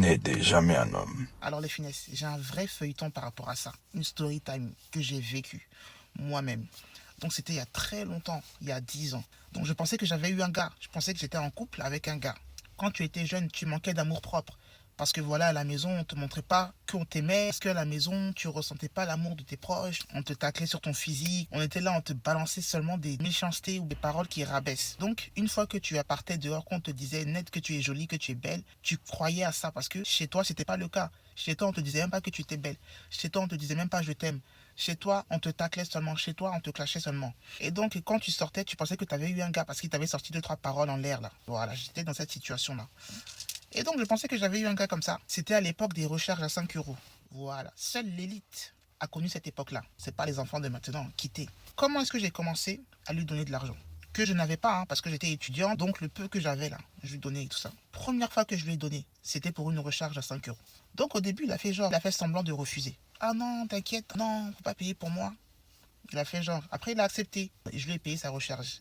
n'aide jamais un homme. Alors les finesses, j'ai un vrai feuilleton par rapport à ça. Une story time que j'ai vécue moi-même. Donc c'était il y a très longtemps, il y a 10 ans. Donc je pensais que j'avais eu un gars. Je pensais que j'étais en couple avec un gars. Quand tu étais jeune, tu manquais d'amour propre. Parce que voilà, à la maison, on te montrait pas qu'on t'aimait. Parce qu'à la maison, tu ressentais pas l'amour de tes proches. On te taclait sur ton physique. On était là, on te balançait seulement des méchancetés ou des paroles qui rabaissent. Donc, une fois que tu partais dehors, qu'on te disait net que tu es jolie, que tu es belle, tu croyais à ça. Parce que chez toi, c'était pas le cas. Chez toi, on te disait même pas que tu étais belle. Chez toi, on te disait même pas je t'aime. Chez toi, on te taclait seulement. Chez toi, on te clashait seulement. Et donc, quand tu sortais, tu pensais que tu avais eu un gars parce qu'il t'avait sorti deux, trois paroles en l'air, là. Voilà, j'étais dans cette situation-là. Et donc, je pensais que j'avais eu un gars comme ça. C'était à l'époque des recharges à 5 euros. Voilà. Seule l'élite a connu cette époque-là. C'est pas les enfants de maintenant. Quittés. Comment est-ce que j'ai commencé à lui donner de l'argent que je n'avais pas, hein, parce que j'étais étudiant, donc le peu que j'avais là, je lui donnais et tout ça. Première fois que je lui ai donné, c'était pour une recharge à 5 euros. Donc au début, il a fait semblant de refuser. Ah non, t'inquiète, non, faut pas payer pour moi. Il a fait genre. Après, il a accepté. Je lui ai payé sa recharge.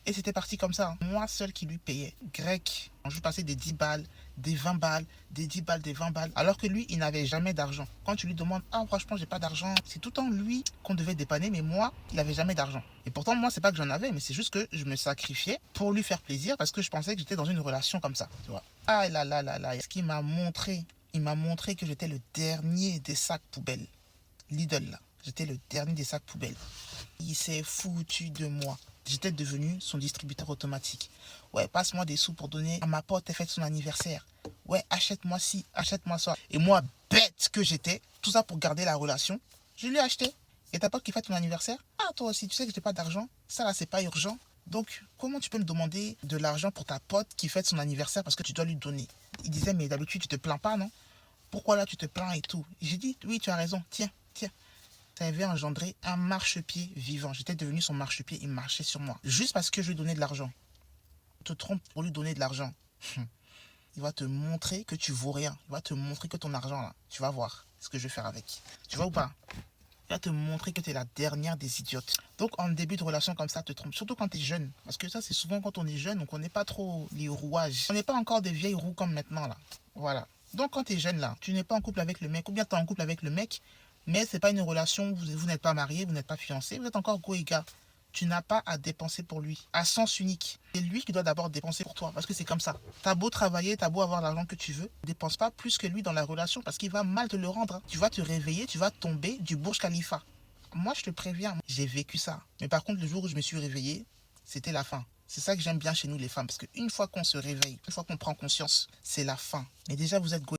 Et c'était parti comme ça. Moi seul qui lui payais. Grec. Je lui passais des 10 balles, des 20 balles, des 10 balles, des 20 balles. Alors que lui, il n'avait jamais d'argent. Quand tu lui demandes, ah franchement, j'ai pas d'argent, c'est tout le temps lui qu'on devait dépanner, mais moi, il n'avait jamais d'argent. Et pourtant, moi, c'est pas que j'en avais, mais c'est juste que je me sacrifiais pour lui faire plaisir parce que je pensais que j'étais dans une relation comme ça. Tu vois. Ah là là là là. Ce qu'il m'a montré, il m'a montré que j'étais le dernier des sacs poubelles. Lidl là. J'étais le dernier des sacs poubelles. Il s'est foutu de moi. J'étais devenu son distributeur automatique. Ouais, passe-moi des sous pour donner à ma pote, elle fête son anniversaire. Ouais, achète-moi ci, achète-moi ça. Et moi, bête que j'étais, tout ça pour garder la relation, je lui ai acheté. Et ta pote qui fête ton anniversaire? Ah, toi aussi, tu sais que j'ai pas d'argent. Ça là, c'est pas urgent. Donc, comment tu peux me demander de l'argent pour ta pote qui fête son anniversaire parce que tu dois lui donner? Il disait, mais d'habitude, tu te plains pas, non? Pourquoi là, tu te plains et tout? J'ai dit, oui, tu as raison. Tiens, tiens. Ça avait engendré un marchepied vivant. J'étais devenu son marchepied, il marchait sur moi. Juste parce que je lui donnais de l'argent. Tu te trompes pour lui donner de l'argent. Il va te montrer que tu vaux rien. Il va te montrer que ton argent, là, tu vas voir ce que je vais faire avec. Tu vois ou pas? Il va te montrer que tu es la dernière des idiotes. Donc, en début de relation comme ça, te trompe. Surtout quand tu es jeune. Parce que ça, c'est souvent quand on est jeune, on ne connaît pas trop les rouages. On n'est pas encore des vieilles roues comme maintenant, là. Voilà. Donc, quand tu es jeune, là, tu n'es pas en couple avec le mec, ou bien tu es en couple avec le mec, mais c'est pas une relation, vous n'êtes pas marié, vous n'êtes pas fiancé, vous êtes encore go et gars. Tu n'as pas à dépenser pour lui, à sens unique. C'est lui qui doit d'abord dépenser pour toi, parce que c'est comme ça. T'as beau travailler, t'as beau avoir l'argent que tu veux, ne dépense pas plus que lui dans la relation, parce qu'il va mal te le rendre. Hein. Tu vas te réveiller, tu vas tomber du Burj Khalifa. Moi, je te préviens, j'ai vécu ça. Mais par contre, le jour où je me suis réveillé, c'était la fin. C'est ça que j'aime bien chez nous les femmes, parce qu'une fois qu'on se réveille, une fois qu'on prend conscience, c'est la fin. Mais déjà, vous êtes go